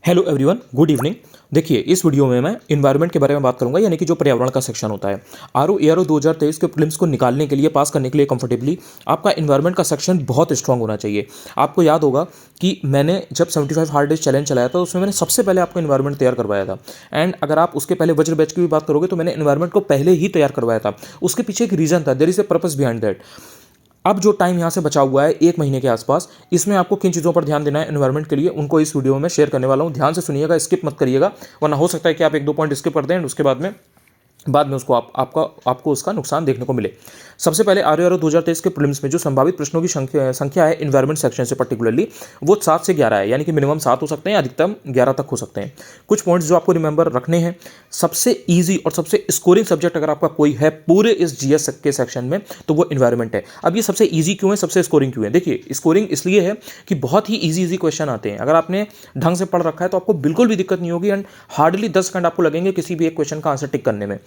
Hello everyone, good evening. देखिए, इस video में मैं इन्वायरमेंट के बारे में बात करूंगा, यानी कि जो पर्यावरण का सेक्शन होता है। आरओ एआरओ 2023 के प्रीलिम्स को निकालने के लिए, पास करने के लिए कंफर्टेबली आपका इन्वायरमेंट का सेक्शन बहुत स्ट्रांग होना चाहिए। आपको याद होगा कि मैंने जब 75 हार्ड डेज चैलेंज चलाया था, उसमें मैंने सबसे पहले आपको इन्वायरमेंट तैयार करवाया था। एंड अगर आप उसके पहले वज्र बैच की भी बात करोगे तो मैंने इन्वायरमेंट को पहले ही तैयार करवाया था। उसके पीछे एक रीजन था, there is a purpose behind that. अब जो टाइम यहाँ से बचा हुआ है 1 महीने के आसपास, इसमें आपको किन चीज़ों पर ध्यान देना है एनवायरनमेंट के लिए, उनको इस वीडियो में मैं शेयर करने वाला हूँ। ध्यान से सुनिएगा, स्किप मत करिएगा, वरना हो सकता है कि आप 1-2 पॉइंट स्किप कर दें एंड उसके बाद में उसको आपको उसका नुकसान देखने को मिले। सबसे पहले आरओ 2023 के प्रीलिम्स में जो संभावित प्रश्नों की संख्या है इन्वायरमेंट सेक्शन से पर्टिकुलरली, वो 7 से 11 है, यानी कि मिनिमम 7 हो सकते हैं, अधिकतम 11 तक हो सकते हैं। कुछ पॉइंट्स जो आपको रिमेंबर रखने हैं, सबसे ईजी और सबसे स्कोरिंग सब्जेक्ट अगर आपका कोई है पूरे इस जीएस के सेक्शन में तो वो इन्वायरमेंट है। अब ये सबसे ईजी क्यों है, सबसे स्कोरिंग क्यों है? देखिए, स्कोरिंग इसलिए है कि बहुत ही ईजी क्वेश्चन आते हैं। अगर आपने ढंग से पढ़ रखा है तो आपको बिल्कुल भी दिक्कत नहीं होगी एंड हार्डली 10 सेकंड आपको लगेंगे किसी भी एक क्वेश्चन का आंसर टिक करने में।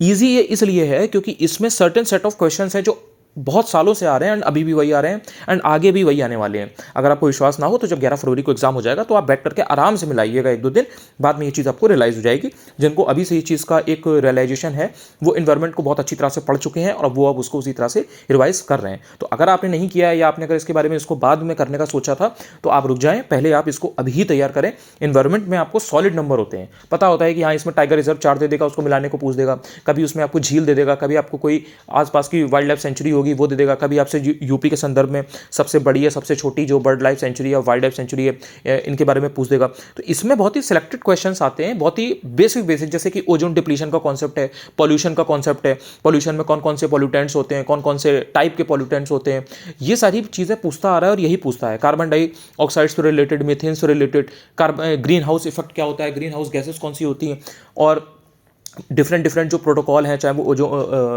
ईजी ये इसलिए है क्योंकि इसमें सर्टेन सेट ऑफ क्वेश्चंस हैं जो बहुत सालों से आ रहे हैं एंड अभी भी वही आ रहे हैं एंड आगे भी वही आने वाले हैं। अगर आपको विश्वास ना हो तो जब 11 फरवरी को एग्जाम हो जाएगा तो आप बैठ करके आराम से मिलाइएगा 1-2 दिन बाद में ये चीज़ आपको रियलाइज हो जाएगी। जिनको अभी से ये चीज़ का एक रियलाइजेशन है वो इन्वायरमेंट को बहुत अच्छी तरह से पढ़ चुके हैं और वो अब उसको उसी तरह से रिवाइज कर रहे हैं। तो अगर आपने नहीं किया है या आपने अगर इसके बारे में इसको बाद में करने का सोचा था तो आप रुक जाएं, पहले आप इसको अभी तैयार करें। इन्वायरमेंट में आपको सॉलिड नंबर होते हैं, पता होता है कि हाँ इसमें टाइगर रिजर्व 4 दे देगा, उसको मिलाने को पूछ देगा, कभी उसमें आपको झील दे देगा, कभी आपको कोई आसपास की वाइल्ड लाइफ सेंचुरी होगी वो दे देगा, कभी आपसे यूपी के संदर्भ में सबसे बड़ी है सबसे छोटी जो बर्ड लाइफ सेंचुरी या वाइल्ड लाइफ सेंचुरी है इनके बारे में पूछ देगा। तो इसमें बहुत ही सिलेक्टेड क्वेश्चंस आते हैं, बहुत ही बेसिक जैसे कि ओजोन डिप्लीशन का कॉन्सेप्ट है, पॉल्यूशन का कॉन्सेप्ट है, पॉल्यूशन में कौन कौन से पॉल्यूटेंट्स होते हैं, कौन कौन से टाइप के पॉल्यूटेंट्स होते हैं, ये सारी चीज़ें पूछता आ रहा है और यही पूछता है। कार्बन डाइऑक्साइड से रिलेटेड, मीथेन से रिलेटेड, ग्रीन हाउस इफेक्ट क्या होता है, ग्रीन हाउस गैसेस कौन सी होती हैं, और डिफरेंट जो प्रोटोकॉल हैं, चाहे वो जो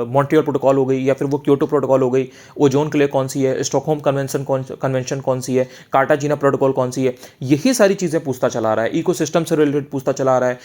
मॉन्ट्रियल प्रोटोकॉल हो गई या फिर वो क्योटो प्रोटोकॉल हो गई, ओजोन के लिए कौन सी है, स्टॉकहोम कन्वेंशन कौन सी है, कार्टाजीना प्रोटोकॉल कौन सी है, यही सारी चीज़ें पूछता चला रहा है। इकोसिस्टम से रिलेटेड पूछता चला रहा है।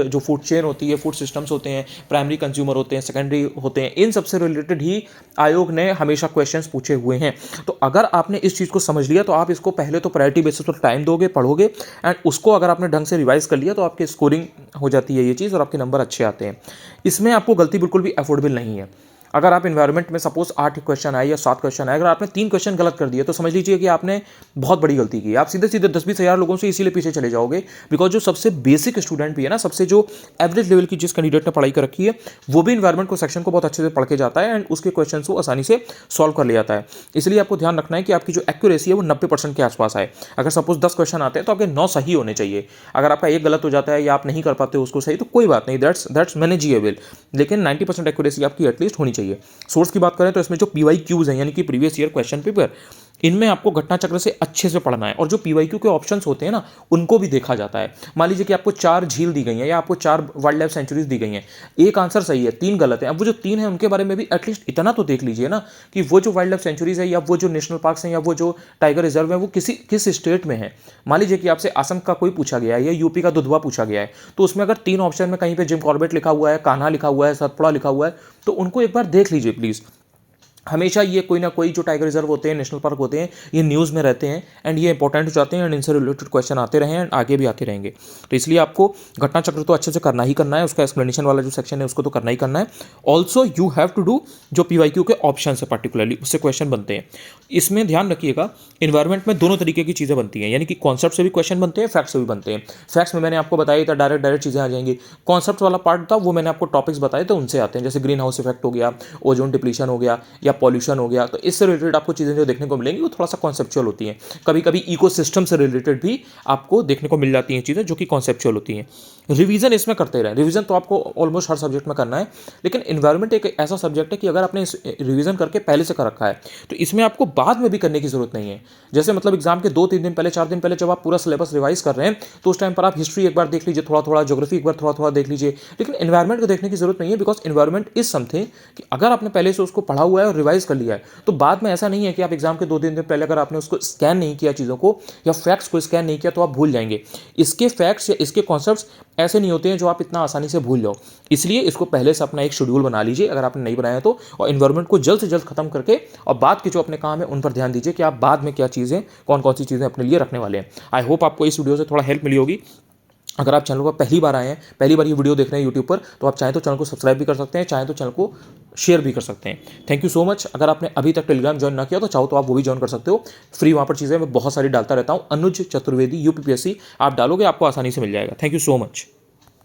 जो फूड चेन होती है, फूड सिस्टम्स होते हैं, प्राइमरी कंज्यूमर होते हैं, सेकेंडरी होते हैं, इन सबसे रिलेटेड ही आयोग ने हमेशा क्वेश्चन पूछे हुए हैं। तो अगर आपने इस चीज़ को समझ लिया तो आप इसको पहले तो प्रायोरिटी बेसिस पर टाइम दोगे, पढ़ोगे एंड उसको अगर आपने ढंग से रिवाइज कर लिया तो आपकी स्कोरिंग हो जाती है ये चीज़ और आपके नंबर अच्छे आते हैं। इसमें आपको गलती बिल्कुल भी अफोर्डेबल नहीं है। अगर आप इन्वायरमेंट में सपोज 8 क्वेश्चन आए या 7 क्वेश्चन आए, अगर आपने 3 क्वेश्चन गलत कर दिए तो समझ लीजिए कि आपने बहुत बड़ी गलती की। आप सीधे सीधे 10-20 हज़ार लोगों से इसीलिए पीछे चले जाओगे बिकॉज जो सबसे बेसिक स्टूडेंट भी है ना, सबसे जो एवरेज लेवल की जिस कैंडिडेट ने पढ़ाई कर रखी है वो भी इन्वायरमेंट को सेक्शन को बहुत अच्छे से पढ़ के जाता है एंड उसके क्वेश्चन को आसानी से सॉल्व कर ले जाता है। इसलिए आपको ध्यान रखना है कि आपकी जो एक्यूरेसी है वो 90% के आसपास आए। अगर सपोज 10 क्वेश्चन आते हैं तो आपके 9 सही होने चाहिए। अगर आपका एक गलत हो जाता है या आप नहीं कर पाते उसको सही तो कोई बात नहीं, दैट्स मैनेजेबल, लेकिन 90% एक्यूरेसी आपकी एटलीस्ट होनी चाहिए। सोर्स की बात करें तो इसमें जो पीवाईक्यूज हैं यानी कि प्रीवियस ईयर क्वेश्चन पेपर, इनमें आपको घटना चक्र से अच्छे से पढ़ना है और जो पीवाईक्यू के ऑप्शंस होते हैं ना उनको भी देखा जाता है। मान लीजिए कि आपको 4 झील दी गई हैं या आपको 4 वाइल्ड लाइफ सेंचुरीज दी गई हैं, एक आंसर सही है, 3 गलत है। अब वो जो 3 है उनके बारे में भी एटलीस्ट इतना तो देख लीजिए ना कि वो जो वाइल्ड लाइफ सेंचुरीज है या वो जो नेशनल पार्क्स हैं या वो जो टाइगर रिजर्व है वो किस स्टेट में है। मान लीजिए कि आपसे असम का कोई पूछा गया है या यूपी का दुधवा पूछा गया है, तो उसमें अगर 3 ऑप्शन में कहीं पर जिम कॉर्बेट लिखा हुआ है, कान्हा लिखा हुआ है, सतपुड़ा लिखा हुआ है, तो उनको एक बार देख लीजिए प्लीज़। हमेशा ये कोई ना कोई जो टाइगर रिजर्व होते हैं, नेशनल पार्क होते हैं, ये न्यूज़ में रहते हैं एंड ये इंपॉर्टेंट हो जाते हैं एंड इनसे रिलेटेड क्वेश्चन आते रहे एंड आगे भी आते रहेंगे। तो इसलिए आपको घटना चक्र तो अच्छे से करना ही करना है, उसका एक्सप्लेनेशन वाला जो सेक्शन है उसको तो करना ही करना है। Also you have to do जो पीवाईक्यू के ऑप्शन है पर्टिकुलरली उससे क्वेश्चन बनते हैं। इसमें ध्यान रखिएगा, इन्वायरमेंट में दोनों तरीके की चीज़ें बनती हैं, यानी कि कॉन्सेप्ट से भी क्वेश्चन बनते हैं, फैक्ट से भी बनते हैं। फैक्ट्स में मैंने आपको बताया था डायरेक्ट चीज़ें आ जाएंगी। कॉन्सेप्ट वाला पार्ट था वो मैंने आपको टॉपिक्स बताए थे उनसे आते हैं, जैसे ग्रीन हाउस इफेक्ट हो गया, ओजोन डिप्लीशन हो गया या पॉल्यूशन हो गया। तो इससे रिलेटेड आपको चीज़ें जो देखने को मिलेंगी वो थोड़ा सा कॉन्सेप्चुअल होती हैं। कभी कभी इकोसिस्टम से रिलेटेड भी आपको देखने को मिल जाती हैं चीज़ें जो कि कॉन्सेप्चुअल होती हैं। रिवीजन इसमें करते रहें, रिवीजन तो आपको ऑलमोस्ट हर सब्जेक्ट में करना है, लेकिन इन्वायरमेंट एक ऐसा सब्जेक्ट है कि अगर आपने रिवीजन करके पहले से कर रखा है तो इसमें आपको बाद में भी करने की जरूरत नहीं है। जैसे मतलब एग्जाम के 2-3 दिन पहले, 4 दिन पहले जब आप पूरा सिलेबस रिवाइज कर रहे हैं तो उस टाइम पर आप हिस्ट्री एक बार देख लीजिए, थोड़ा थोड़ा ज्योग्राफी एक बार थोड़ा थोड़ा देख लीजिए, लेकिन इन्वायरमेंट को देखने की जरूरत नहीं है बिकॉज इन्वायरमेंट इज समथिंग कि अगर आपने पहले से उसको पढ़ा हुआ है और रिवाइज कर लिया है तो बाद में ऐसा नहीं है कि आप एग्जाम के 2-3 दिन पहले अगर आपने उसको स्कैन नहीं किया चीज़ों को या फैक्ट्स को स्कैन नहीं किया तो आप भूल जाएंगे। इसके फैक्ट्स या इसके कॉन्सेप्ट्स ऐसे नहीं होते हैं जो आप इतना आसानी से भूल जाओ। इसलिए इसको पहले से अपना एक शेड्यूल बना लीजिए अगर आपने नहीं बनाया तो, और एनवायरनमेंट को जल्द से जल्द खत्म करके और बाद के जो अपने काम है उन पर ध्यान दीजिए कि आप बाद में क्या चीज़ें, कौन कौन सी चीज़ें अपने लिए रखने वाले हैं। आई होप आपको इस वीडियो से थोड़ा हेल्प मिली होगी। अगर आप चैनल पर पहली बार आए हैं, पहली बार ये वीडियो देख रहे हैं यूट्यूब पर, तो आप चाहें तो चैनल को सब्सक्राइब भी कर सकते हैं, चाहें तो चैनल को शेयर भी कर सकते हैं। Thank you so much. अगर आपने अभी तक टेलीग्राम ज्वाइन ना किया तो चाहो तो आप वो भी ज्वाइन कर सकते हो, फ्री वहाँ पर चीज़ें मैं बहुत सारी डालता रहता हूँ। अनुज चतुर्वेदी UPPSC आप डालोगे आपको आसानी से मिल जाएगा। Thank you so much.